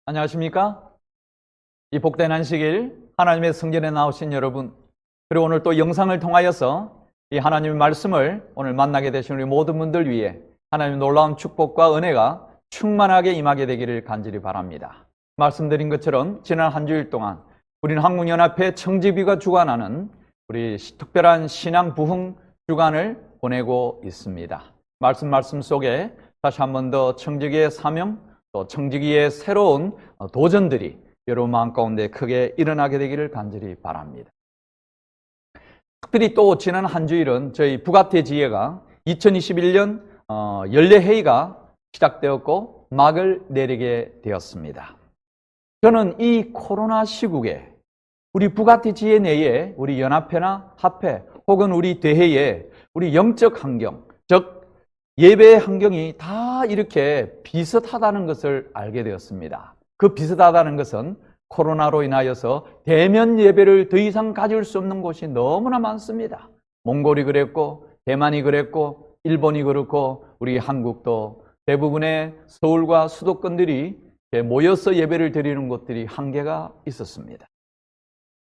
안녕하십니까? 이 복된 안식일 하나님의 성전에 나오신 여러분, 그리고 오늘 또 영상을 통하여서 이 하나님의 말씀을 오늘 만나게 되신 우리 모든 분들 위해 하나님의 놀라운 축복과 은혜가 충만하게 임하게 되기를 간절히 바랍니다. 말씀드린 것처럼 지난 한 주일 동안 우리는 한국연합회 청지비가 주관하는 우리 특별한 신앙 부흥 주간을 보내고 있습니다. 말씀 속에 다시 한 번 더 청지기의 사명, 또 청지기의 새로운 도전들이 여러분 마음 가운데 크게 일어나게 되기를 간절히 바랍니다. 특별히 또 지난 한 주일은 저희 북아태 지회가 2021년 연례회의가 시작되었고 막을 내리게 되었습니다. 저는 이 코로나 시국에 우리 북아태 지회 내에 우리 연합회나 합회 혹은 우리 대회에 우리 영적 환경, 즉 예배의 환경이 다 이렇게 비슷하다는 것을 알게 되었습니다. 그 비슷하다는 것은 코로나로 인하여서 대면 예배를 더 이상 가질 수 없는 곳이 너무나 많습니다. 몽골이 그랬고, 대만이 그랬고, 일본이 그렇고, 우리 한국도 대부분의 서울과 수도권들이 모여서 예배를 드리는 곳들이 한계가 있었습니다.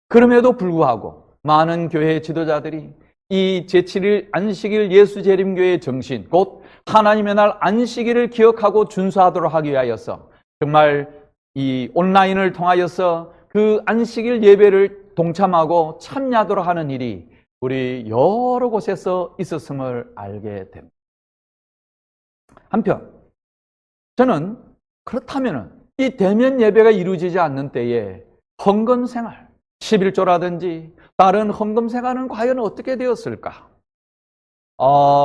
그럼에도 불구하고 많은 교회 지도자들이 이 제7일 안식일 예수재림교회의 정신, 곧 하나님의 날 안식일을 기억하고 준수하도록 하기 위하여서 정말 이 온라인을 통하여서 그 안식일 예배를 동참하고 참여하도록 하는 일이 우리 여러 곳에서 있었음을 알게 됩니다. 한편 저는 그렇다면 이 대면 예배가 이루어지지 않는 때에 헌금 생활, 11조라든지 다른 헌금 생활은 과연 어떻게 되었을까?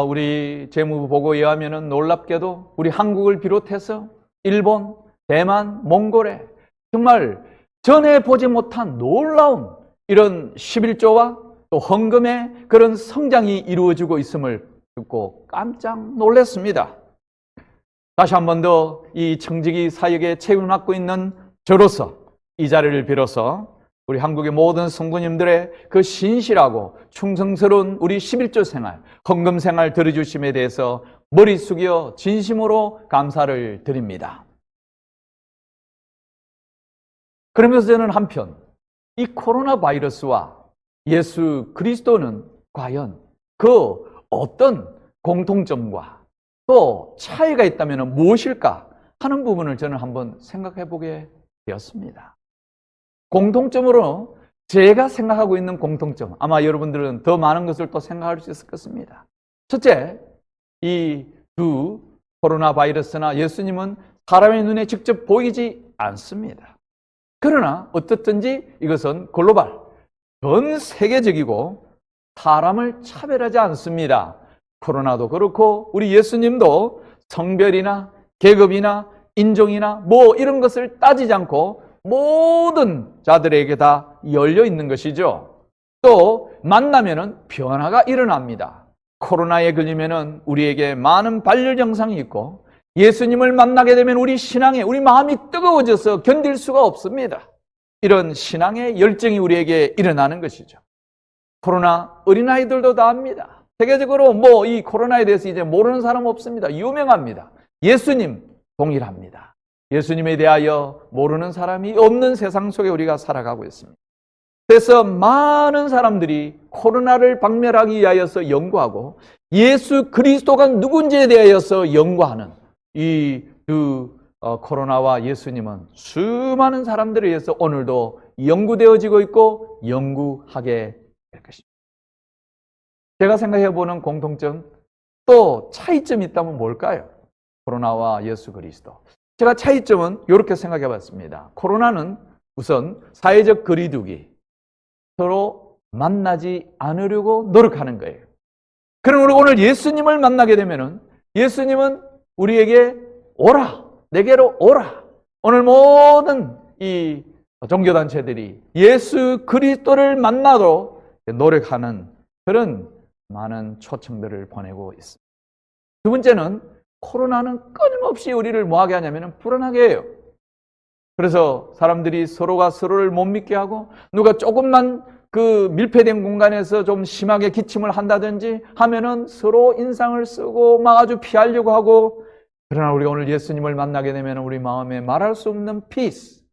우리 재무부 보고에 의하면 놀랍게도 우리 한국을 비롯해서 일본, 대만, 몽골에 정말 전에 보지 못한 놀라운 이런 11조와 또 헌금의 그런 성장이 이루어지고 있음을 듣고 깜짝 놀랐습니다. 다시 한 번 더 이 청지기 사역에 책임을 맡고 있는 저로서 이 자리를 빌어서 우리 한국의 모든 성도님들의 그 신실하고 충성스러운 우리 11조 생활, 헌금 생활 들어주심에 대해서 머리 숙여 진심으로 감사를 드립니다. 그러면서 저는 한편 이 코로나 바이러스와 예수 그리스도는 과연 그 어떤 공통점과 또 차이가 있다면 무엇일까 하는 부분을 저는 한번 생각해 보게 되었습니다. 공통점으로 제가 생각하고 있는 공통점, 아마 여러분들은 더 많은 것을 또 생각할 수 있을 것입니다. 첫째, 이 두 코로나 바이러스나 예수님은 사람의 눈에 직접 보이지 않습니다. 그러나 어떻든지 이것은 글로벌, 전 세계적이고 사람을 차별하지 않습니다. 코로나도 그렇고 우리 예수님도 성별이나 계급이나 인종이나 뭐 이런 것을 따지지 않고 모든 자들에게 다 열려 있는 것이죠. 또 만나면은 변화가 일어납니다. 코로나에 걸리면은 우리에게 많은 발열 증상이 있고 예수님을 만나게 되면 우리 신앙에 우리 마음이 뜨거워져서 견딜 수가 없습니다. 이런 신앙의 열정이 우리에게 일어나는 것이죠. 코로나 어린아이들도 다 압니다. 세계적으로 뭐 이 코로나에 대해서 이제 모르는 사람 없습니다. 유명합니다. 예수님 동일합니다. 예수님에 대하여 모르는 사람이 없는 세상 속에 우리가 살아가고 있습니다. 그래서 많은 사람들이 코로나를 박멸하기 위하여서 연구하고 예수 그리스도가 누군지에 대하여서 연구하는 이 두 코로나와 예수님은 수많은 사람들에 의해서 오늘도 연구되어지고 있고 연구하게 될 것입니다. 제가 생각해보는 공통점 또 차이점이 있다면 뭘까요? 코로나와 예수 그리스도. 제가 차이점은 이렇게 생각해 봤습니다. 코로나는 우선 사회적 거리두기, 서로 만나지 않으려고 노력하는 거예요. 그럼 오늘 예수님을 만나게 되면은 예수님은 우리에게 오라, 내게로 오라. 오늘 모든 이 종교단체들이 예수 그리스도를 만나도록 노력하는 그런 많은 초청들을 보내고 있습니다. 두 번째는 코로나는 끊임없이 우리를 뭐하게 하냐면 불안하게 해요. 그래서 사람들이 서로가 서로를 못 믿게 하고 누가 조금만 그 밀폐된 공간에서 좀 심하게 기침을 한다든지 하면은 서로 인상을 쓰고 막 아주 피하려고 하고 그러나 우리가 오늘 예수님을 만나게 되면 우리 마음에 말할 수 없는 피스,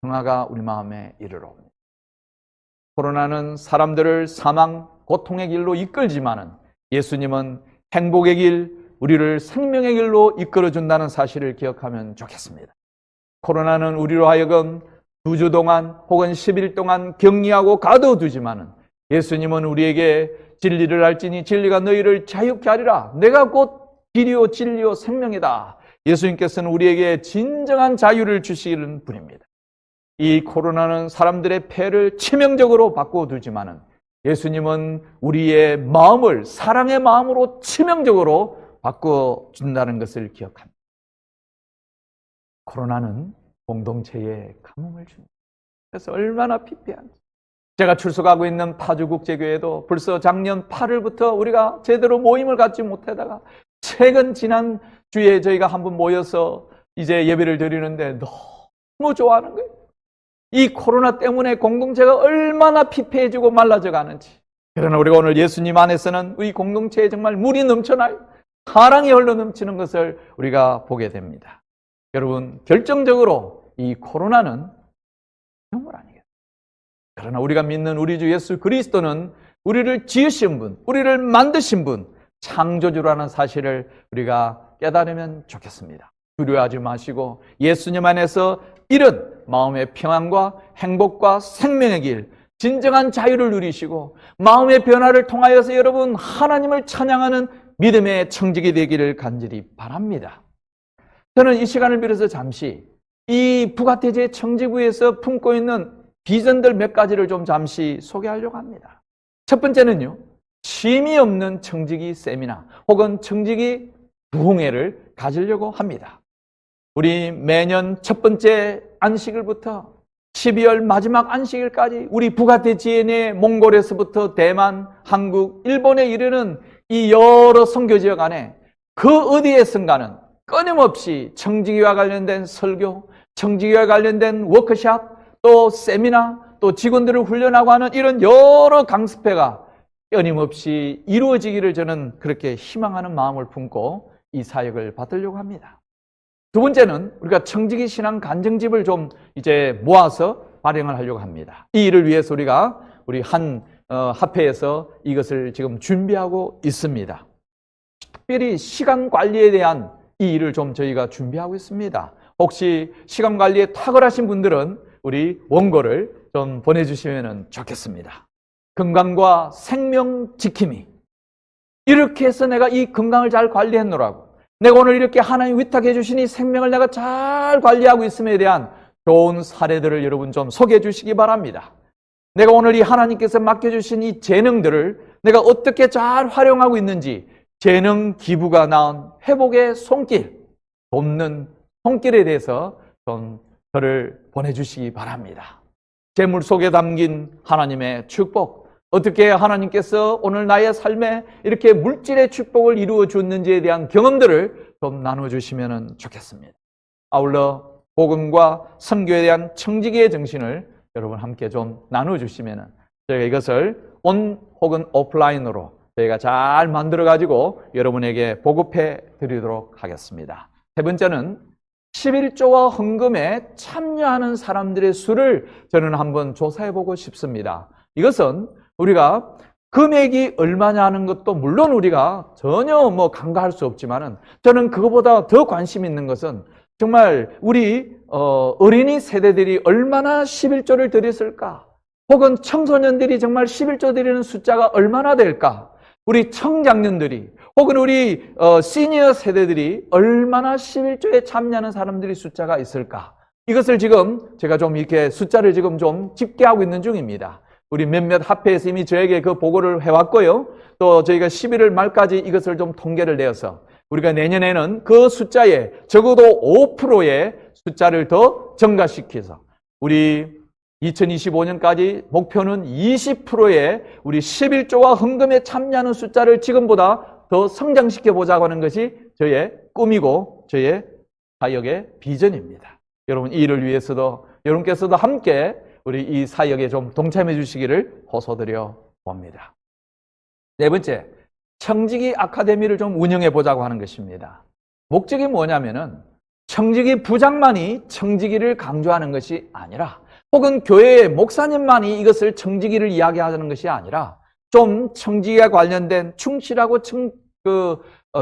평화가 우리 마음에 이르러 옵니다. 코로나는 사람들을 사망, 고통의 길로 이끌지만은 예수님은 행복의 길, 우리를 생명의 길로 이끌어준다는 사실을 기억하면 좋겠습니다. 코로나는 우리로 하여금 2주 동안 혹은 10일 동안 격리하고 가둬두지만은 예수님은 우리에게 진리를 알지니 진리가 너희를 자유케 하리라. 내가 곧 길이요 진리요 생명이다. 예수님께서는 우리에게 진정한 자유를 주시는 분입니다. 이 코로나는 사람들의 폐를 치명적으로 바꿔두지만은 예수님은 우리의 마음을 사랑의 마음으로 치명적으로 바꿔준다는 것을 기억합니다. 코로나는 공동체에 가뭄을 줍니다. 그래서 얼마나 피폐한지. 제가 출석하고 있는 파주국제교회도 벌써 작년 8월부터 우리가 제대로 모임을 갖지 못하다가 최근 지난 주에 저희가 한번 모여서 이제 예배를 드리는데 너무 좋아하는 거예요. 이 코로나 때문에 공동체가 얼마나 피폐해지고 말라져 가는지. 그러나 우리가 오늘 예수님 안에서는 우리 공동체에 정말 물이 넘쳐나요. 사랑이 흘러 넘치는 것을 우리가 보게 됩니다. 여러분, 결정적으로 이 코로나는 정말 아니겠어요. 그러나 우리가 믿는 우리 주 예수 그리스도는 우리를 지으신 분, 우리를 만드신 분, 창조주라는 사실을 우리가 깨달으면 좋겠습니다. 두려워하지 마시고 예수님 안에서 이런 마음의 평안과 행복과 생명의 길, 진정한 자유를 누리시고 마음의 변화를 통하여서 여러분 하나님을 찬양하는 믿음의 청직이 되기를 간절히 바랍니다. 저는 이 시간을 빌어서 잠시 이 부가태지의 청지구에서 품고 있는 비전들 몇 가지를 좀 잠시 소개하려고 합니다. 첫 번째는요, 쉼이 없는 청지기 세미나 혹은 청지기 부흥회를 가지려고 합니다. 우리 매년 첫 번째 안식일부터 12월 마지막 안식일까지 우리 부가태지 내 몽골에서부터 대만, 한국, 일본에 이르는 이 여러 선교 지역 안에 그 어디에선가는 끊임없이 청지기와 관련된 설교, 청지기와 관련된 워크숍, 또 세미나, 또 직원들을 훈련하고 하는 이런 여러 강습회가 끊임없이 이루어지기를 저는 그렇게 희망하는 마음을 품고 이 사역을 받으려고 합니다. 두 번째는 우리가 청지기 신앙 간증집을 좀 이제 모아서 발행을 하려고 합니다. 이 일을 위해서 우리가 우리 한 합회에서 이것을 지금 준비하고 있습니다. 특별히 시간 관리에 대한 이 일을 좀 저희가 준비하고 있습니다. 혹시 시간 관리에 탁월하신 분들은 우리 원고를 좀 보내주시면 좋겠습니다. 건강과 생명 지킴이. 이렇게 해서 내가 이 건강을 잘 관리했노라고. 내가 오늘 이렇게 하나님 위탁해 주신 이 생명을 내가 잘 관리하고 있음에 대한 좋은 사례들을 여러분 좀 소개해 주시기 바랍니다. 내가 오늘 이 하나님께서 맡겨주신 이 재능들을 내가 어떻게 잘 활용하고 있는지 재능 기부가 낳은 회복의 손길, 돕는 손길에 대해서 좀 저를 보내주시기 바랍니다. 재물 속에 담긴 하나님의 축복, 어떻게 하나님께서 오늘 나의 삶에 이렇게 물질의 축복을 이루어 줬는지에 대한 경험들을 좀 나눠주시면 좋겠습니다. 아울러 복음과 선교에 대한 청지기의 정신을 여러분 함께 좀 나눠주시면 저희가 이것을 온 혹은 오프라인으로 저희가 잘 만들어가지고 여러분에게 보급해 드리도록 하겠습니다. 세 번째는 11조와 헌금에 참여하는 사람들의 수를 저는 한번 조사해보고 싶습니다. 이것은 우리가 금액이 얼마냐 하는 것도 물론 우리가 전혀 간과할 수 없지만은 저는 그거보다 더 관심 있는 것은 정말 우리 어린이 세대들이 얼마나 11조를 드렸을까? 혹은 청소년들이 정말 11조 드리는 숫자가 얼마나 될까? 우리 청장년들이 혹은 우리 시니어 세대들이 얼마나 11조에 참여하는 사람들이 숫자가 있을까? 이것을 지금 제가 좀 이렇게 숫자를 지금 좀 집계하고 있는 중입니다. 우리 몇몇 합회에서 이미 저에게 그 보고를 해왔고요. 또 저희가 11월 말까지 이것을 좀 통계를 내어서 우리가 내년에는 그 숫자에 적어도 5%의 숫자를 더 증가시켜서 우리 2025년까지 목표는 20%의 우리 11조와 헌금에 참여하는 숫자를 지금보다 더 성장시켜 보자고 하는 것이 저의 꿈이고 저의 사역의 비전입니다. 여러분 이 일을 위해서도 여러분께서도 함께 우리 이 사역에 좀 동참해 주시기를 호소드려 봅니다. 네 번째, 청지기 아카데미를 좀 운영해 보자고 하는 것입니다. 목적이 뭐냐면은 청지기 부장만이 청지기를 강조하는 것이 아니라, 혹은 교회의 목사님만이 이것을 청지기를 이야기하는 것이 아니라, 좀 청지기와 관련된 충실하고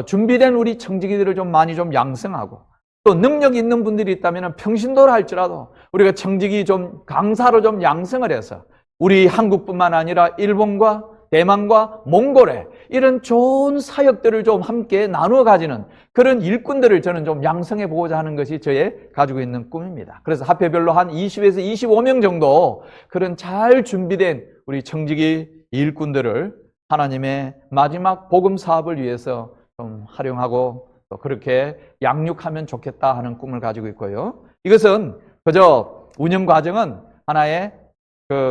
준비된 우리 청지기들을 좀 많이 좀 양성하고, 또 능력 있는 분들이 있다면 평신도를 할지라도 우리가 청지기 좀 강사로 좀 양성을 해서 우리 한국뿐만 아니라 일본과 대만과 몽골에 이런 좋은 사역들을 좀 함께 나누어 가지는 그런 일꾼들을 저는 좀 양성해 보고자 하는 것이 저의 가지고 있는 꿈입니다. 그래서 합회별로 한 20에서 25명 정도 그런 잘 준비된 우리 청지기 일꾼들을 하나님의 마지막 복음 사업을 위해서 좀 활용하고 또 그렇게 양육하면 좋겠다 하는 꿈을 가지고 있고요. 이것은 그저 운영 과정은 하나의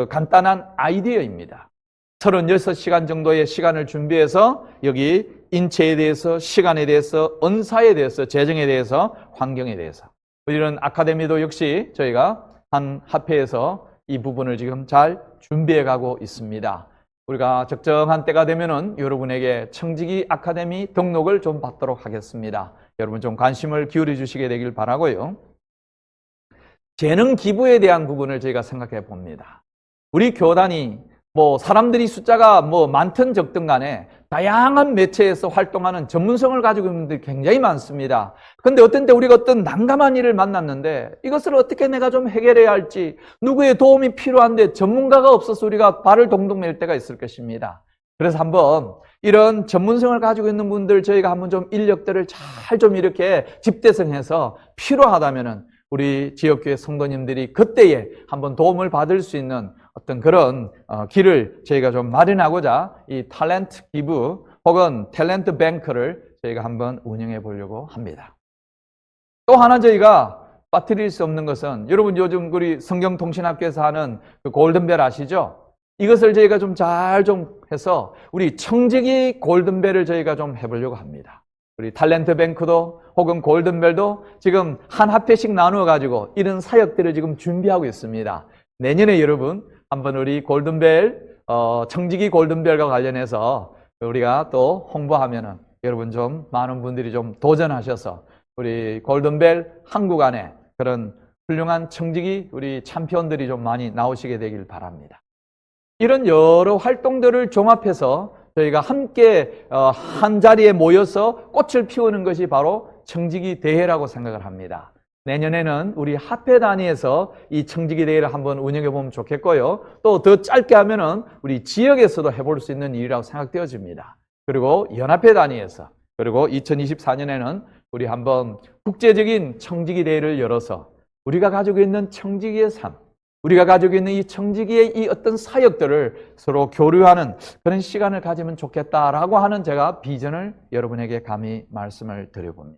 간단한 아이디어입니다. 36시간 정도의 시간을 준비해서 여기 인체에 대해서, 시간에 대해서, 은사에 대해서, 재정에 대해서, 환경에 대해서, 이런 아카데미도 역시 저희가 한 합회에서 이 부분을 지금 잘 준비해 가고 있습니다. 우리가 적정한 때가 되면은 여러분에게 청지기 아카데미 등록을 좀 받도록 하겠습니다. 여러분 좀 관심을 기울여 주시게 되길 바라고요. 재능 기부에 대한 부분을 저희가 생각해 봅니다. 우리 교단이 사람들이 숫자가 많든 적든 간에 다양한 매체에서 활동하는 전문성을 가지고 있는 분들이 굉장히 많습니다. 그런데 어떤 때 우리가 어떤 난감한 일을 만났는데 이것을 어떻게 내가 좀 해결해야 할지, 누구의 도움이 필요한데 전문가가 없어서 우리가 발을 동동 맬 때가 있을 것입니다. 그래서 한번 이런 전문성을 가지고 있는 분들 저희가 한번 좀 인력들을 잘 좀 이렇게 집대성해서 필요하다면은 우리 지역교회 성도님들이 그때에 한번 도움을 받을 수 있는 어떤 그런 길을 저희가 좀 마련하고자 이 탤런트 기부 혹은 탤런트 뱅크를 저희가 한번 운영해 보려고 합니다. 또 하나 저희가 빠뜨릴 수 없는 것은, 여러분 요즘 우리 성경통신학교에서 하는 그 골든벨 아시죠? 이것을 저희가 좀 잘 좀 해서 우리 청지기 골든벨을 저희가 좀 해보려고 합니다. 우리 탤런트 뱅크도 혹은 골든벨도 지금 한 합회씩 나누어 가지고 이런 사역들을 지금 준비하고 있습니다. 내년에 여러분 한번 우리 골든벨, 청지기 골든벨과 관련해서 우리가 또 홍보하면은 여러분 좀 많은 분들이 좀 도전하셔서 우리 골든벨 한국 안에 그런 훌륭한 청지기 우리 챔피언들이 좀 많이 나오시게 되길 바랍니다. 이런 여러 활동들을 종합해서 저희가 함께 한 자리에 모여서 꽃을 피우는 것이 바로 청지기 대회라고 생각을 합니다. 내년에는 우리 합회 단위에서 이 청지기 대회를 한번 운영해 보면 좋겠고요. 또 더 짧게 하면은 우리 지역에서도 해볼 수 있는 일이라고 생각되어집니다. 그리고 연합회 단위에서, 그리고 2024년에는 우리 한번 국제적인 청지기 대회를 열어서 우리가 가지고 있는 청지기의 삶, 우리가 가지고 있는 이 청지기의 이 어떤 사역들을 서로 교류하는 그런 시간을 가지면 좋겠다라고 하는 제가 비전을 여러분에게 감히 말씀을 드려봅니다.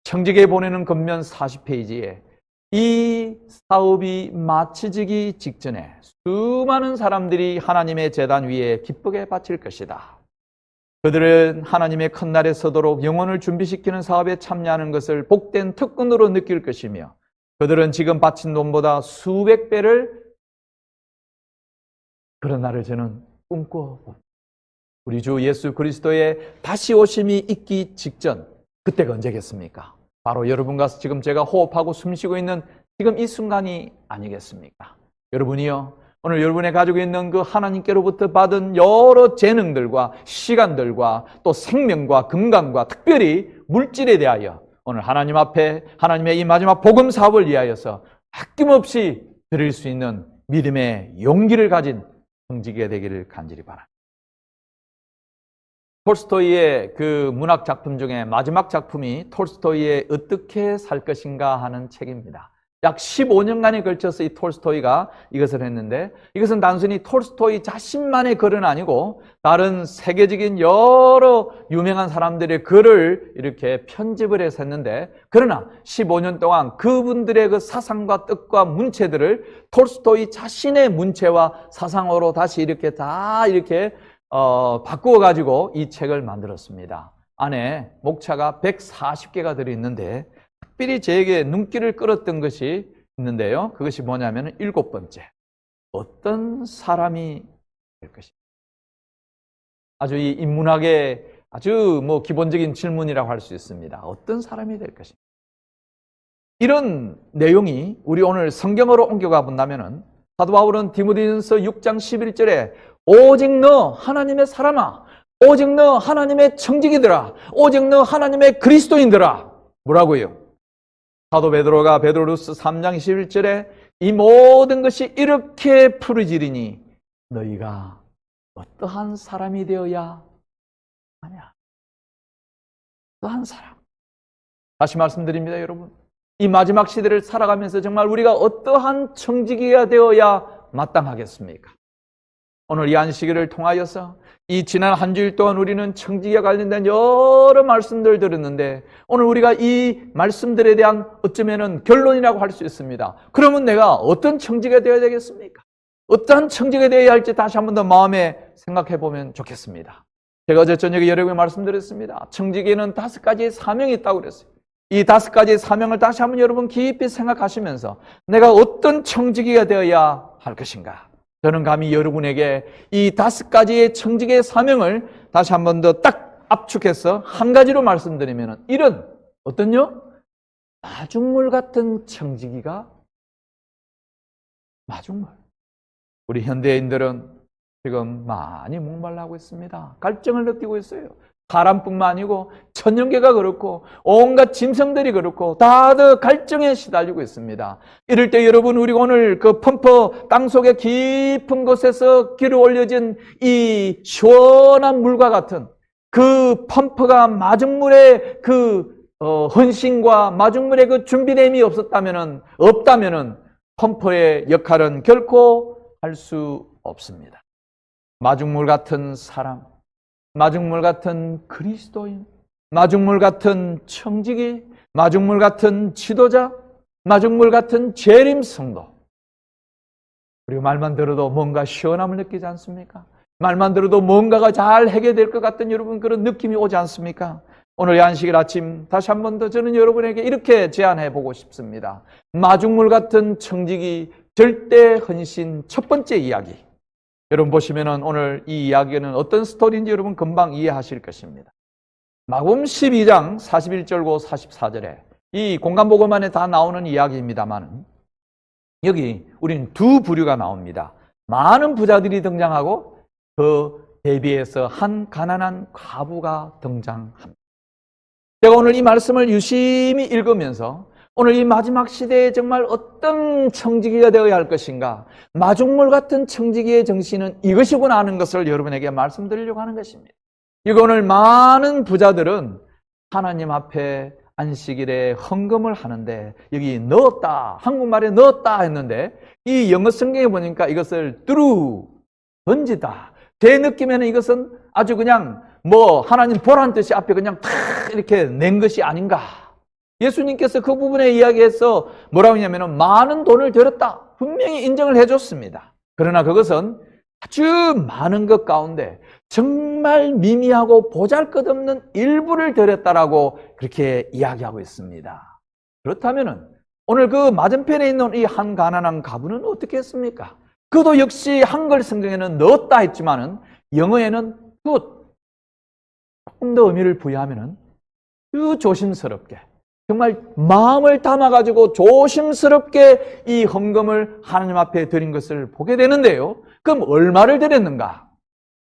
청지기에 보내는 겉면 40페이지에 이 사업이 마치지기 직전에 수많은 사람들이 하나님의 제단 위에 기쁘게 바칠 것이다. 그들은 하나님의 큰 날에 서도록 영혼을 준비시키는 사업에 참여하는 것을 복된 특권으로 느낄 것이며, 그들은 지금 바친 돈보다 수백 배를, 그런 날을 저는 꿈꿔봅니다. 우리 주 예수 그리스도의 다시 오심이 있기 직전, 그때가 언제겠습니까? 바로 여러분과 지금 제가 호흡하고 숨쉬고 있는 지금 이 순간이 아니겠습니까? 여러분이요, 오늘 여러분이 가지고 있는 그 하나님께로부터 받은 여러 재능들과 시간들과 또 생명과 건강과 특별히 물질에 대하여 오늘 하나님 앞에 하나님의 이 마지막 복음 사업을 위하여서 아낌없이 드릴 수 있는 믿음의 용기를 가진 청지기가 되기를 간절히 바랍니다. 톨스토이의 그 문학 작품 중에 마지막 작품이 톨스토이의 어떻게 살 것인가 하는 책입니다. 약 15년간에 걸쳐서 이 톨스토이가 이것을 했는데, 이것은 단순히 톨스토이 자신만의 글은 아니고 다른 세계적인 여러 유명한 사람들의 글을 이렇게 편집을 해서 했는데, 그러나 15년 동안 그분들의 그 사상과 뜻과 문체들을 톨스토이 자신의 문체와 사상으로 다시 이렇게 다 이렇게 바꾸어 가지고 이 책을 만들었습니다. 안에 목차가 140개가 들어있는데 특별히 저에게 눈길을 끌었던 것이 있는데요. 그것이 뭐냐면 7번째, 어떤 사람이 될 것입니다. 아주 이 인문학의 아주 기본적인 질문이라고 할 수 있습니다. 어떤 사람이 될 것인가? 이런 내용이 우리 오늘 성경으로 옮겨가 본다면은 사도 바울은 디모데전서 6장 11절에 오직 너 하나님의 사람아, 오직 너 하나님의 청지기들아, 오직 너 하나님의 그리스도인들아, 뭐라고요? 사도 베드로가 베드로후서 3장 11절에 이 모든 것이 이렇게 풀어지리니 너희가 어떠한 사람이 되어야 하냐? 어떠한 사람? 다시 말씀드립니다, 여러분. 이 마지막 시대를 살아가면서 정말 우리가 어떠한 청지기가 되어야 마땅하겠습니까? 오늘 이 안식일을 통하여서 이 지난 한 주일 동안 우리는 청지기와 관련된 여러 말씀들을 들었는데 오늘 우리가 이 말씀들에 대한 어쩌면은 결론이라고 할 수 있습니다. 그러면 내가 어떤 청지기가 되어야 되겠습니까? 어떠한 청지기가 되어야 할지 다시 한 번 더 마음에 생각해 보면 좋겠습니다. 제가 어제 저녁에 여러분께 말씀드렸습니다. 청지기에는 5가지의 사명이 있다고 그랬어요. 이 5가지의 사명을 다시 한번 여러분 깊이 생각하시면서 내가 어떤 청지기가 되어야 할 것인가? 저는 감히 여러분에게 이 5가지의 청지기의 사명을 다시 한 번 더 딱 압축해서 한 가지로 말씀드리면 이런 어떤요? 마중물 같은 청지기가 마중물. 우리 현대인들은 지금 많이 목말라하고 있습니다. 갈증을 느끼고 있어요. 사람뿐만 아니고 천연계가 그렇고 온갖 짐승들이 그렇고 다들 갈증에 시달리고 있습니다. 이럴 때 여러분 우리가 오늘 그 펌프 땅속의 깊은 곳에서 길어 올려진 이 시원한 물과 같은 그 펌프가 마중물의 그 헌신과 마중물의 그 준비됨이 없다면은 펌프의 역할은 결코 할 수 없습니다. 마중물 같은 사람, 마중물 같은 그리스도인, 마중물 같은 청지기, 마중물 같은 지도자, 마중물 같은 재림 성도. 그리고 말만 들어도 뭔가 시원함을 느끼지 않습니까? 말만 들어도 뭔가가 잘 해결될 것 같은 여러분 그런 느낌이 오지 않습니까? 오늘 이 안식일 아침 다시 한 번 더 저는 여러분에게 이렇게 제안해 보고 싶습니다. 마중물 같은 청지기, 절대 헌신 첫 번째 이야기. 여러분 보시면은 오늘 이 이야기는 어떤 스토리인지 여러분 금방 이해하실 것입니다. 마가복음 12장 41절고 44절에 이 공간복음 안에 다 나오는 이야기입니다만 여기 우리는 두 부류가 나옵니다. 많은 부자들이 등장하고 그 대비해서 한 가난한 과부가 등장합니다. 제가 오늘 이 말씀을 유심히 읽으면서 오늘 이 마지막 시대에 정말 어떤 청지기가 되어야 할 것인가, 마중물 같은 청지기의 정신은 이것이구나 하는 것을 여러분에게 말씀드리려고 하는 것입니다. 이거 오늘 많은 부자들은 하나님 앞에 안식일에 헌금을 하는데 여기 넣었다, 한국말에 넣었다 했는데 이 영어 성경에 보니까 이것을 threw, 던지다. 제 느낌에는 이것은 아주 그냥 하나님 보란 뜻이 앞에 그냥 탁 이렇게 낸 것이 아닌가. 예수님께서 그 부분에 이야기해서 뭐라고 하냐면 많은 돈을 들였다. 분명히 인정을 해줬습니다. 그러나 그것은 아주 많은 것 가운데 정말 미미하고 보잘것없는 일부를 들였다라고 그렇게 이야기하고 있습니다. 그렇다면 오늘 그 맞은편에 있는 이 한 가난한 과부는 어떻게 했습니까? 그도 역시 한글 성경에는 넣었다 했지만은 영어에는 put, 조금 더 의미를 부여하면은 아주 조심스럽게 정말 마음을 담아가지고 조심스럽게 이 헌금을 하나님 앞에 드린 것을 보게 되는데요. 그럼 얼마를 드렸는가?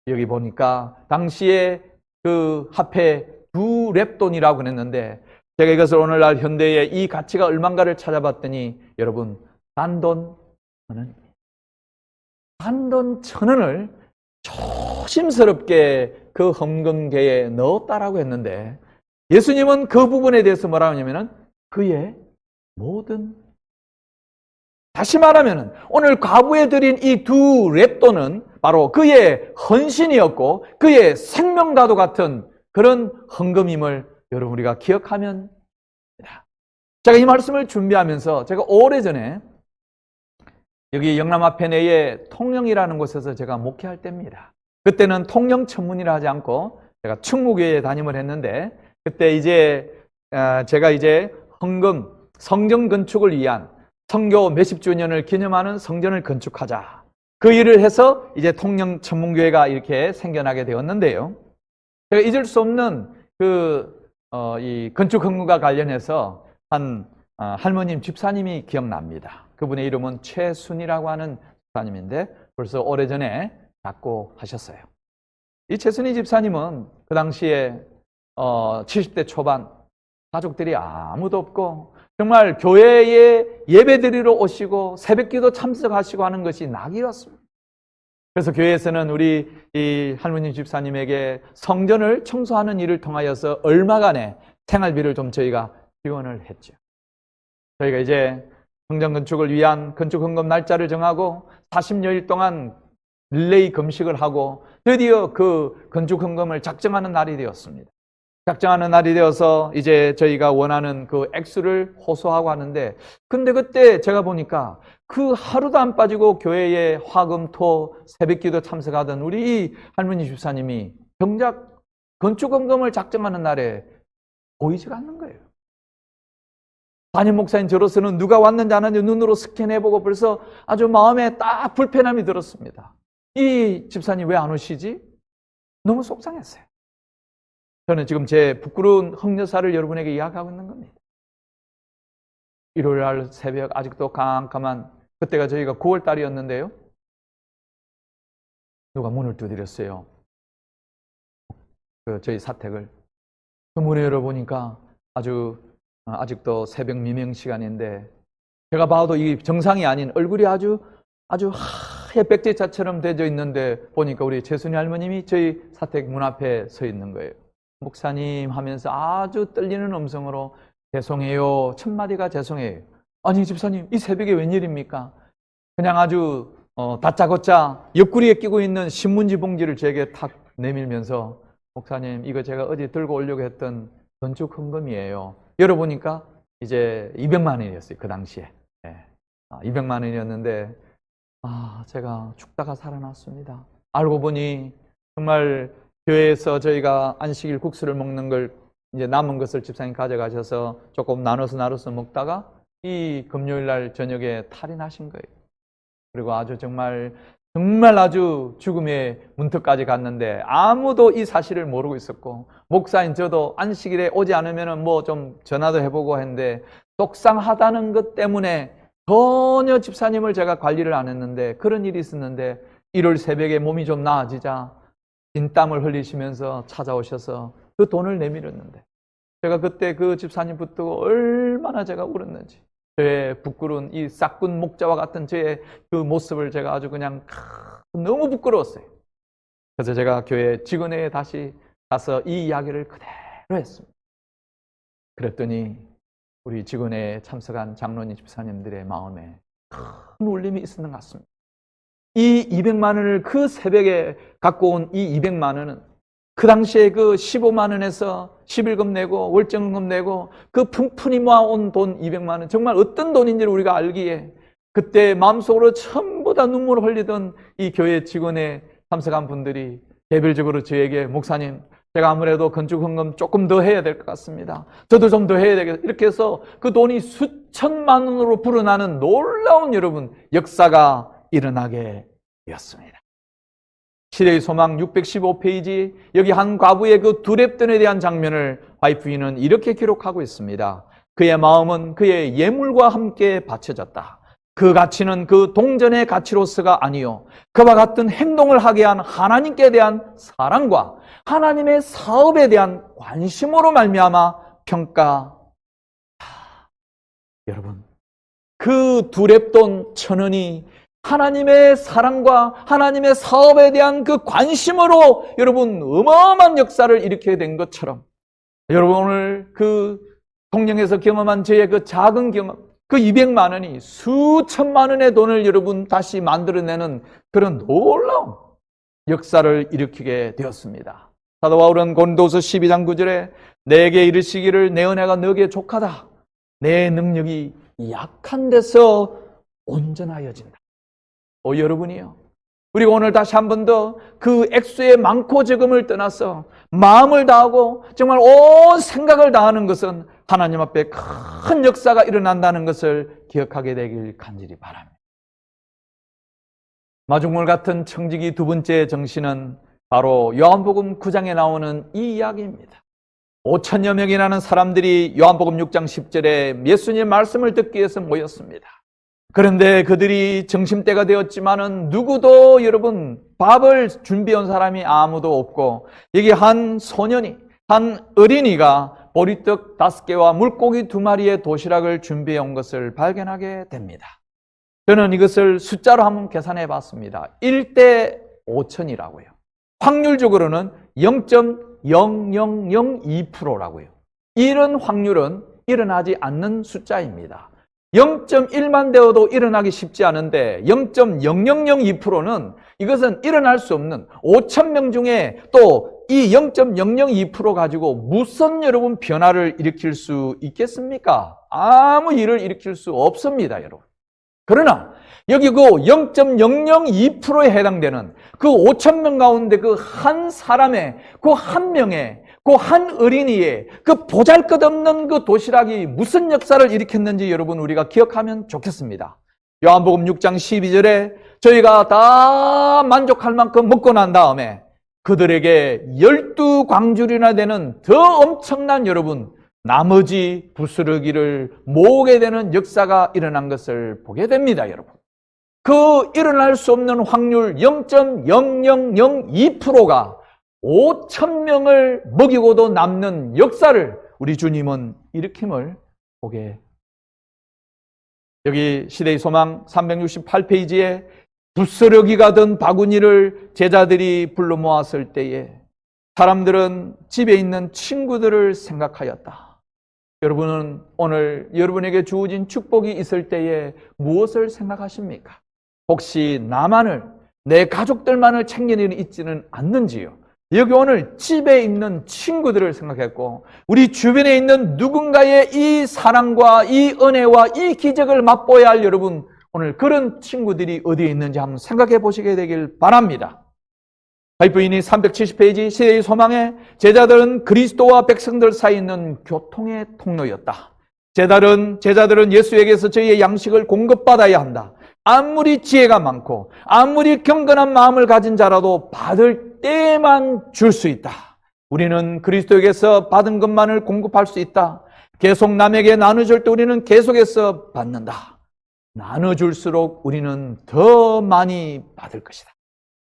여기 보니까 당시에 그 화폐 2렙돈이라고 그랬는데 제가 이것을 오늘날 현대의 이 가치가 얼마인가를 찾아봤더니 여러분 단돈 1,000원, 단돈 1,000원을 조심스럽게 그 헌금계에 넣었다라고 했는데 예수님은 그 부분에 대해서 뭐라고 하냐면은 그의 모든, 다시 말하면은 오늘 과부에 드린 이 2렙돈은 바로 그의 헌신이었고 그의 생명과도 같은 그런 헌금임을 여러분 우리가 기억하면 됩니다. 제가 이 말씀을 준비하면서 제가 오래전에 여기 영남 앞에 내에 통영이라는 곳에서 제가 목회할 때입니다. 그때는 통영 천문이라 하지 않고 제가 충무교회에 담임을 했는데 그때 제가 헌금, 성전 건축을 위한 성교 몇십 주년을 기념하는 성전을 건축하자. 그 일을 해서 통영 천문교회가 이렇게 생겨나게 되었는데요. 제가 잊을 수 없는 이 건축 헌금과 관련해서 한 할머님 집사님이 기억납니다. 그분의 이름은 최순이라고 하는 집사님인데 벌써 오래전에 작고하셨어요. 이 최순이 집사님은 그 당시에 70대 초반, 가족들이 아무도 없고 정말 교회에 예배드리러 오시고 새벽기도 참석하시고 하는 것이 낙이었습니다. 그래서 교회에서는 우리 이 할머님 집사님에게 성전을 청소하는 일을 통하여서 얼마간의 생활비를 좀 저희가 지원을 했죠. 저희가 이제 성전 건축을 위한 건축 헌금 날짜를 정하고 40여일 동안 릴레이 금식을 하고 드디어 그 건축 헌금을 작정하는 날이 되었습니다. 작정하는 날이 되어서 이제 저희가 원하는 그 액수를 호소하고 하는데, 근데 그때 제가 보니까 그 하루도 안 빠지고 교회에 화금토 새벽기도 참석하던 우리 할머니 집사님이 정작 건축헌금을 작정하는 날에 보이지가 않는 거예요. 담임 목사인 저로서는 누가 왔는지 안 왔는지 눈으로 스캔해보고 벌써 아주 마음에 딱 불편함이 들었습니다. 이 집사님 왜 안 오시지? 너무 속상했어요. 저는 지금 제 부끄러운 흑역사를 여러분에게 이야기하고 있는 겁니다. 일요일 날 새벽 아직도 깜깜한 그때가 저희가 9월 달이었는데요. 누가 문을 두드렸어요. 저희 사택을. 그 문을 열어보니까 아직도 새벽 미명 시간인데 제가 봐도 이 정상이 아닌 얼굴이 아주 하얘 백제자처럼 되어 있는데 보니까 우리 최순희 할머님이 저희 사택 문 앞에 서 있는 거예요. 목사님 하면서 아주 떨리는 음성으로 죄송해요. 첫 마디가 죄송해요. 아니 집사님 이 새벽에 웬일입니까? 그냥 아주 다짜고짜 옆구리에 끼고 있는 신문지 봉지를 제게 탁 내밀면서 목사님 이거 제가 어디 들고 오려고 했던 건축 헌금이에요. 열어보니까 이제 200만 원이었어요. 그 당시에. 200만 원이었는데 제가 죽다가 살아났습니다. 알고 보니 정말 교회에서 저희가 안식일 국수를 먹는 걸 이제 남은 것을 집사님 가져가셔서 조금 나눠서 먹다가 이 금요일 날 저녁에 탈이 나신 거예요. 그리고 정말 아주 죽음의 문턱까지 갔는데 아무도 이 사실을 모르고 있었고 목사인 저도 안식일에 오지 않으면 뭐 좀 전화도 해보고 했는데 속상하다는 것 때문에 전혀 집사님을 제가 관리를 안 했는데 그런 일이 있었는데 일요일 새벽에 몸이 좀 나아지자 진땀을 흘리시면서 찾아오셔서 그 돈을 내밀었는데 제가 그때 그 집사님 붙들고 얼마나 제가 울었는지 저의 부끄러운 이 싹군 목자와 같은 저의 그 모습을 제가 아주 그냥 너무 부끄러웠어요. 그래서 제가 교회 직원회에 다시 가서 이 이야기를 그대로 했습니다. 그랬더니 우리 직원회에 참석한 장로님 집사님들의 마음에 큰 울림이 있었는 것 같습니다. 이 200만 원을 그 새벽에 갖고 온 이 200만 원은 그 당시에 그 15만 원에서 11금 내고 월정금 내고 그 푼푼히 모아온 돈 200만 원 정말 어떤 돈인지를 우리가 알기에 그때 마음속으로 전부 다 눈물을 흘리던 이 교회 직원에 참석한 분들이 개별적으로 저에게 목사님 제가 아무래도 건축 헌금 조금 더 해야 될 것 같습니다. 저도 좀 더 해야 되겠다. 이렇게 해서 그 돈이 수천만 원으로 불어나는 놀라운 여러분 역사가 일어나게 되었습니다. 시대의 소망 615페이지 여기 한 과부의 그 두랩돈에 대한 장면을 와이프인은 이렇게 기록하고 있습니다. 그의 마음은 그의 예물과 함께 바쳐졌다. 그 가치는 그 동전의 가치로서가 아니요 그와 같은 행동을 하게 한 하나님께 대한 사랑과 하나님의 사업에 대한 관심으로 말미암아 평가. 여러분 그 두랩돈 1,000원이 하나님의 사랑과 하나님의 사업에 대한 그 관심으로 여러분 어마어마한 역사를 일으키게 된 것처럼 여러분 오늘 그 동령에서 경험한 저의 그 작은 경험 그 200만 원이 수천만 원의 돈을 여러분 다시 만들어내는 그런 놀라운 역사를 일으키게 되었습니다. 사도 바울은 고린도서 12장 9절에 내게 이르시기를 내 은혜가 너에게 족하다. 내 능력이 약한 데서 온전하여진다. 여러분이요. 우리가 오늘 다시 한 번 더 그 액수의 많고 적음을 떠나서 마음을 다하고 정말 온 생각을 다하는 것은 하나님 앞에 큰 역사가 일어난다는 것을 기억하게 되길 간절히 바랍니다. 마중물 같은 청지기 두 번째 정신은 바로 요한복음 9장에 나오는 이 이야기입니다. 5천여 명이라는 사람들이 요한복음 6장 10절에 예수님의 말씀을 듣기 위해서 모였습니다. 그런데 그들이 점심때가 되었지만은 누구도 여러분 밥을 준비한 사람이 아무도 없고, 여기 한 소년이, 한 어린이가 보리떡 5개와 물고기 2마리의 도시락을 준비해 온 것을 발견하게 됩니다. 저는 이것을 숫자로 한번 계산해 봤습니다. 1대 5천이라고요. 확률적으로는 0.0002%라고요. 이런 확률은 일어나지 않는 숫자입니다. 0.1만 되어도 일어나기 쉽지 않은데 0.0002%는 이것은 일어날 수 없는, 5천 명 중에 또 이 0.002% 가지고 무슨 여러분 변화를 일으킬 수 있겠습니까? 아무 일을 일으킬 수 없습니다, 여러분. 그러나 여기 그 0.002%에 해당되는 그 5천 명 가운데 그 한 사람의, 그 한 명의, 그 한 어린이의 그 보잘것없는 그 도시락이 무슨 역사를 일으켰는지 여러분 우리가 기억하면 좋겠습니다. 요한복음 6장 12절에 저희가 다 만족할 만큼 먹고 난 다음에 그들에게 12광줄이나 되는 더 엄청난 여러분 나머지 부스러기를 모으게 되는 역사가 일어난 것을 보게 됩니다, 여러분. 그 일어날 수 없는 확률 0.0002%가 5천 명을 먹이고도 남는 역사를 우리 주님은 일으킴을 보게. 여기 시대의 소망 368페이지에 부스러기가 든 바구니를 제자들이 불러 모았을 때에 사람들은 집에 있는 친구들을 생각하였다. 여러분은 오늘 여러분에게 주어진 축복이 있을 때에 무엇을 생각하십니까? 혹시 나만을, 내 가족들만을 챙길 일이 있지는 않는지요? 여기 오늘 집에 있는 친구들을 생각했고 우리 주변에 있는 누군가의 이 사랑과 이 은혜와 이 기적을 맛보아야 할 여러분, 오늘 그런 친구들이 어디에 있는지 한번 생각해 보시게 되길 바랍니다. 파이프인이 370페이지 시대의 소망에 제자들은 그리스도와 백성들 사이에 있는 교통의 통로였다. 제자들은 예수에게서 저희의 양식을 공급받아야 한다. 아무리 지혜가 많고 아무리 경건한 마음을 가진 자라도 받을 때만 줄 수 있다. 우리는 그리스도에게서 받은 것만을 공급할 수 있다. 계속 남에게 나눠줄 때 우리는 계속해서 받는다. 나눠줄수록 우리는 더 많이 받을 것이다.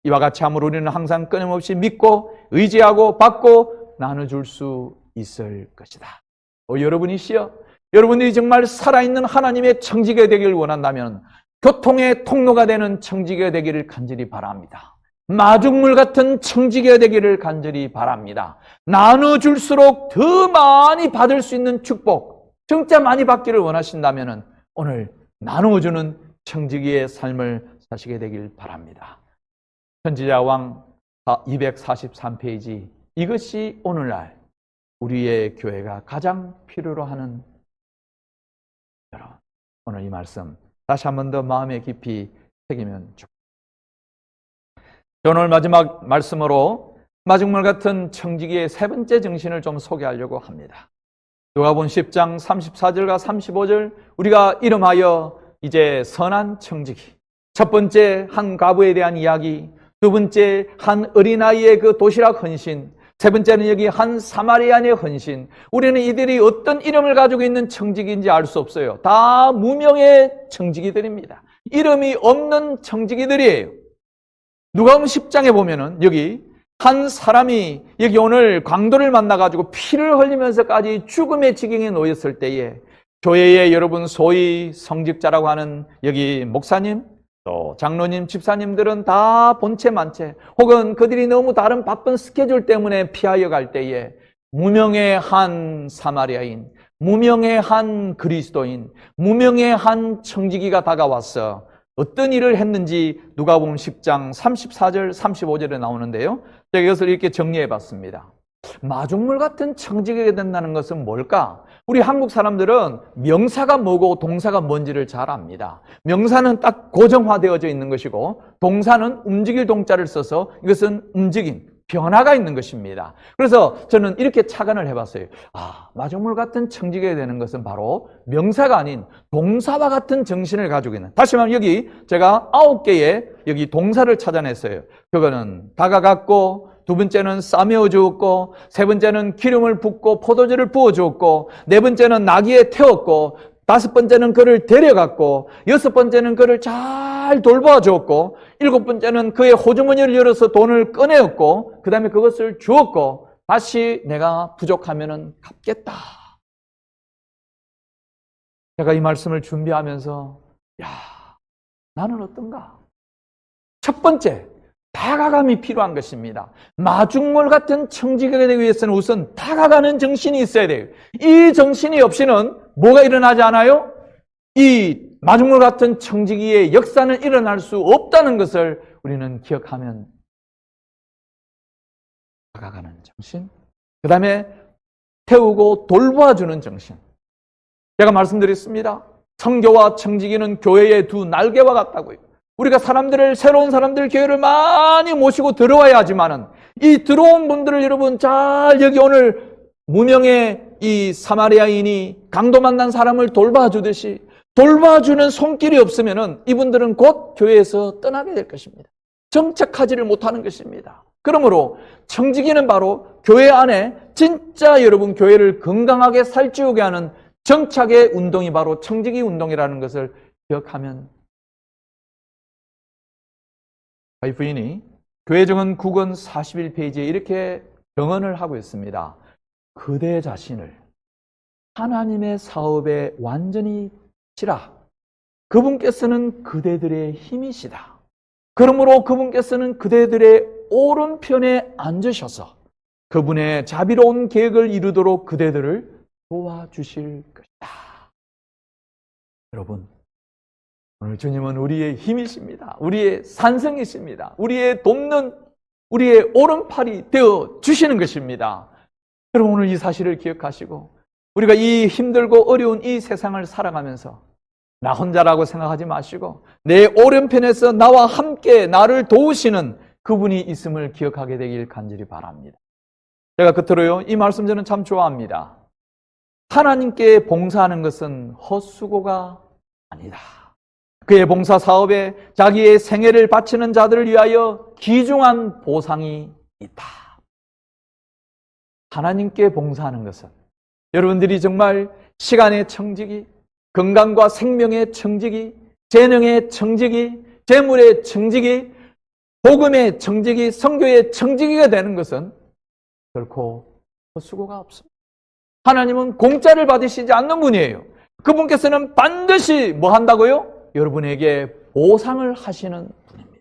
이와 같이 함으로 우리는 항상 끊임없이 믿고 의지하고 받고 나눠줄 수 있을 것이다. 여러분이시여, 여러분들이 정말 살아있는 하나님의 청지기가 되기를 원한다면 교통의 통로가 되는 청지기가 되기를 간절히 바랍니다. 마중물 같은 청지기가 되기를 간절히 바랍니다. 나눠줄수록 더 많이 받을 수 있는 축복, 진짜 많이 받기를 원하신다면 오늘 나누어주는 청지기의 삶을 사시게 되길 바랍니다. 선지자왕 243페이지, 이것이 오늘날 우리의 교회가 가장 필요로 하는, 여러분 오늘 이 말씀 다시 한 번 더 마음에 깊이 새기면 좋겠습니다. 오늘 마지막 말씀으로 마중물 같은 청지기의 세 번째 정신을 좀 소개하려고 합니다. 누가복음 10장 34절과 35절, 우리가 이름하여 이제 선한 청지기, 첫 번째 한 과부에 대한 이야기, 두 번째 한 어린아이의 그 도시락 헌신, 세 번째는 여기 한 사마리아인의 헌신. 우리는 이들이 어떤 이름을 가지고 있는 청지기인지 알 수 없어요. 다 무명의 청지기들입니다. 이름이 없는 청지기들이에요. 누가복음 10장에 보면은 여기 한 사람이 여기 오늘 강도를 만나가지고 피를 흘리면서까지 죽음의 지경에 놓였을 때에 교회에 여러분 소위 성직자라고 하는 여기 목사님, 또 장로님, 집사님들은 다 본체 만체 혹은 그들이 너무 다른 바쁜 스케줄 때문에 피하여 갈 때에 무명의 한 사마리아인, 무명의 한 그리스도인, 무명의 한 청지기가 다가왔어 어떤 일을 했는지 누가복음 10장 34절 35절에 나오는데요. 제가 이것을 이렇게 정리해 봤습니다. 마중물 같은 청지기가 된다는 것은 뭘까? 우리 한국 사람들은 명사가 뭐고 동사가 뭔지를 잘 압니다. 명사는 딱 고정화되어져 있는 것이고 동사는 움직일 동자를 써서 이것은 움직임, 변화가 있는 것입니다. 그래서 저는 이렇게 착안을 해봤어요. 마중물 같은 청지기가 되는 것은 바로 명사가 아닌 동사와 같은 정신을 가지고 있는. 다시 말하면 여기 제가 9개의 여기 동사를 찾아냈어요. 그거는 다가갔고, 두 번째는 싸매어 주었고, 세 번째는 기름을 붓고 포도주를 부어 주었고, 네 번째는 나귀에 태웠고, 다섯 번째는 그를 데려갔고, 여섯 번째는 그를 잘 돌보아 주었고, 일곱 번째는 그의 호주머니를 열어서 돈을 꺼내었고, 그 다음에 그것을 주었고, 다시 내가 부족하면은 갚겠다. 제가 이 말씀을 준비하면서 나는 어떤가? 첫 번째, 다가감이 필요한 것입니다. 마중물 같은 청지기가 되기 위해서는 우선 다가가는 정신이 있어야 돼요. 이 정신이 없이는 뭐가 일어나지 않아요? 이 마중물 같은 청지기의 역사는 일어날 수 없다는 것을 우리는 기억하면, 다가가는 정신, 그 다음에 태우고 돌보아주는 정신. 제가 말씀드렸습니다. 선교와 청지기는 교회의 두 날개와 같다고요. 우리가 새로운 사람들 교회를 많이 모시고 들어와야 하지만은, 이 들어온 분들을 여러분 잘 여기 오늘 무명의 이 사마리아인이 강도 만난 사람을 돌봐주듯이 돌봐주는 손길이 없으면은 이분들은 곧 교회에서 떠나게 될 것입니다. 정착하지를 못하는 것입니다. 그러므로 청지기는 바로 교회 안에 진짜 여러분 교회를 건강하게 살찌우게 하는 정착의 운동이 바로 청지기 운동이라는 것을 기억하면, 저희 부인이 교회 정언 9권 41페이지에 이렇게 정언을 하고 있습니다. 그대 자신을 하나님의 사업에 완전히 치라. 그분께서는 그대들의 힘이시다. 그러므로 그분께서는 그대들의 오른편에 앉으셔서 그분의 자비로운 계획을 이루도록 그대들을 도와주실 것이다. 여러분, 오늘 주님은 우리의 힘이십니다. 우리의 산성이십니다. 우리의 돕는, 우리의 오른팔이 되어 주시는 것입니다. 여러분, 오늘 이 사실을 기억하시고 우리가 이 힘들고 어려운 이 세상을 살아가면서 나 혼자라고 생각하지 마시고 내 오른편에서 나와 함께 나를 도우시는 그분이 있음을 기억하게 되길 간절히 바랍니다. 제가 끝으로요, 이 말씀 저는 참 좋아합니다. 하나님께 봉사하는 것은 헛수고가 아니다. 그의 봉사 사업에 자기의 생애를 바치는 자들을 위하여 귀중한 보상이 있다. 하나님께 봉사하는 것은 여러분들이 정말 시간의 청지기, 건강과 생명의 청지기, 재능의 청지기, 재물의 청지기, 복음의 청지기, 선교의 청지기가 되는 것은 결코 헛수고가 없습니다. 하나님은 공짜를 받으시지 않는 분이에요. 그분께서는 반드시 뭐 한다고요? 여러분에게 보상을 하시는 분입니다.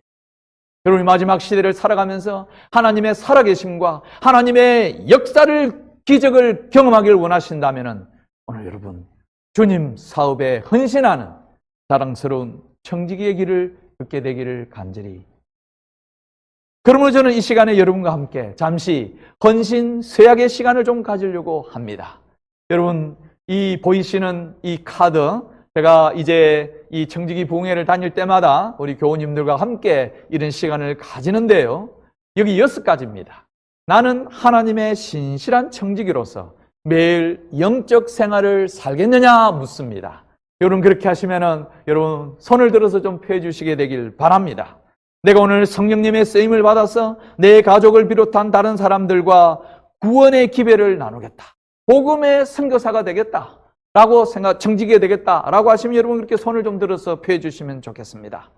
여러분이 마지막 시대를 살아가면서 하나님의 살아계심과 하나님의 역사를, 기적을 경험하기를 원하신다면 오늘 여러분 주님 사업에 헌신하는 자랑스러운 청지기의 길을 걷게 되기를 간절히. 그러므로 저는 이 시간에 여러분과 함께 잠시 헌신 서약의 시간을 좀 가지려고 합니다. 여러분, 이 보이시는 이 카드, 제가 이제 이 청지기 부흥회를 다닐 때마다 우리 교우님들과 함께 이런 시간을 가지는데요, 여기 6가지입니다. 나는 하나님의 신실한 청지기로서 매일 영적 생활을 살겠느냐 묻습니다. 여러분, 그렇게 하시면은 여러분 손을 들어서 좀 펴 주시게 되길 바랍니다. 내가 오늘 성령님의 쓰임을 받아서 내 가족을 비롯한 다른 사람들과 구원의 기회를 나누겠다, 복음의 선교사가 되겠다 라고 청지기가 되겠다 라고 하시면 여러분 그렇게 손을 좀 들어서 펴 주시면 좋겠습니다.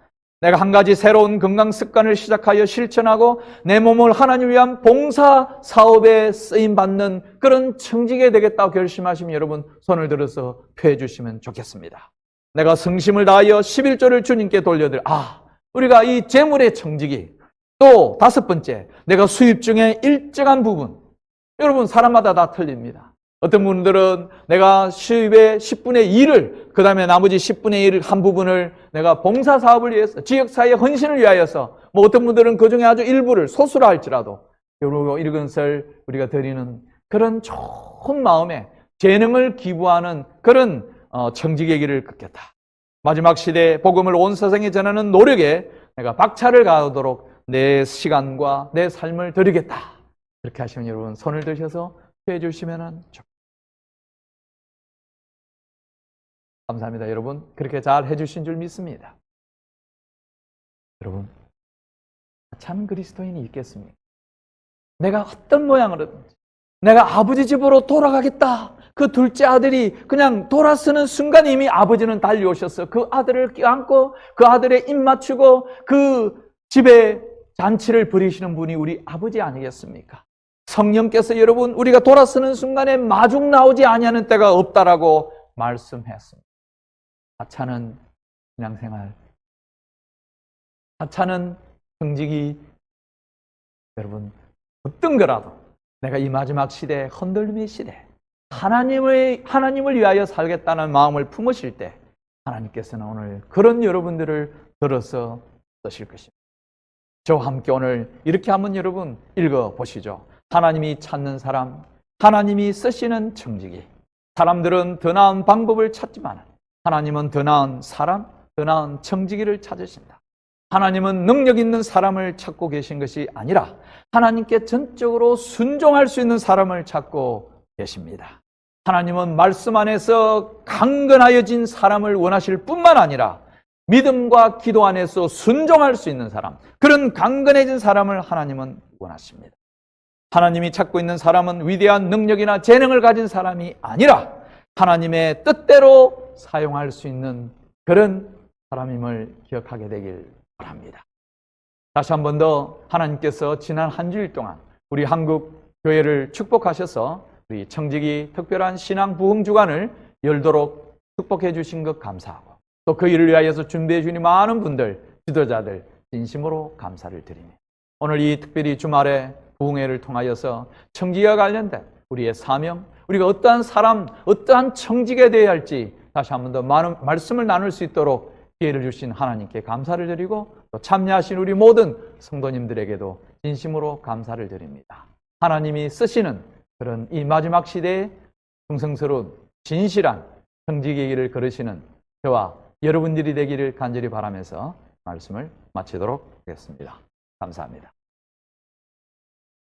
내가 한 가지 새로운 건강 습관을 시작하여 실천하고 내 몸을 하나님 위한 봉사 사업에 쓰임받는 그런 청지기가 되겠다고 결심하시면 여러분 손을 들어서 펴 주시면 좋겠습니다. 내가 성심을 다하여 11조를 주님께 돌려드려, 우리가 이 재물의 청지기. 또 5번째, 내가 수입 중에 일정한 부분. 여러분, 사람마다 다 틀립니다. 어떤 분들은 내가 수입의 10분의 1을, 그 다음에 나머지 10분의 1 한 부분을 내가 봉사 사업을 위해서, 지역사회의 헌신을 위하여서, 뭐 어떤 분들은 그 중에 아주 일부를 소수라 할지라도 이런 것을 우리가 드리는 그런 좋은 마음에 재능을 기부하는 그런 청지기의 길을 걷겠다. 마지막 시대에 복음을 온 세상에 전하는 노력에 내가 박차를 가하도록 내 시간과 내 삶을 드리겠다. 그렇게 하시면 여러분 손을 드셔서 해 주시면 좋겠습니다. 감사합니다. 여러분 그렇게 잘 해주신 줄 믿습니다. 여러분 참 그리스도인이 있겠습니까? 내가 어떤 모양으로든지 내가 아버지 집으로 돌아가겠다. 그 둘째 아들이 그냥 돌아서는 순간 이미 아버지는 달려오셔서 그 아들을 껴안고 그 아들의 입 맞추고 그 집에 잔치를 벌이시는 분이 우리 아버지 아니겠습니까? 성령께서 여러분 우리가 돌아서는 순간에 마중 나오지 아니하는 때가 없다라고 말씀했습니다. 하찮은 신앙생활, 하찮은 정직이 여러분 어떤 거라도 내가 이 마지막 시대, 흔들림의 시대, 하나님을 위하여 살겠다는 마음을 품으실 때 하나님께서는 오늘 그런 여러분들을 들어서 쓰실 것입니다. 저와 함께 오늘 이렇게 한번 여러분 읽어보시죠. 하나님이 찾는 사람, 하나님이 쓰시는 정직이. 사람들은 더 나은 방법을 찾지만 하나님은 더 나은 사람, 더 나은 정직이를 찾으신다. 하나님은 능력 있는 사람을 찾고 계신 것이 아니라 하나님께 전적으로 순종할 수 있는 사람을 찾고 계십니다. 하나님은 말씀 안에서 강건하여진 사람을 원하실 뿐만 아니라 믿음과 기도 안에서 순종할 수 있는 사람, 그런 강건해진 사람을 하나님은 원하십니다. 하나님이 찾고 있는 사람은 위대한 능력이나 재능을 가진 사람이 아니라 하나님의 뜻대로 사용할 수 있는 그런 사람임을 기억하게 되길 바랍니다. 다시 한 번 더 하나님께서 지난 한 주일 동안 우리 한국 교회를 축복하셔서 우리 청직이 특별한 신앙 부흥 주간을 열도록 축복해 주신 것 감사하고 또 그 일을 위하여서 준비해 주니 많은 분들, 지도자들 진심으로 감사를 드립니다. 오늘 이 특별히 주말에 부흥회를 통하여서 청직과 관련된 우리의 사명, 우리가 어떠한 사람, 어떠한 청직에 대해야 할지 다시 한 번 더 많은 말씀을 나눌 수 있도록 기회를 주신 하나님께 감사를 드리고 또 참여하신 우리 모든 성도님들에게도 진심으로 감사를 드립니다. 하나님이 쓰시는 그런 이 마지막 시대에 충성스러운 진실한 청직의 길을 걸으시는 저와 여러분들이 되기를 간절히 바라면서 말씀을 마치도록 하겠습니다. 감사합니다.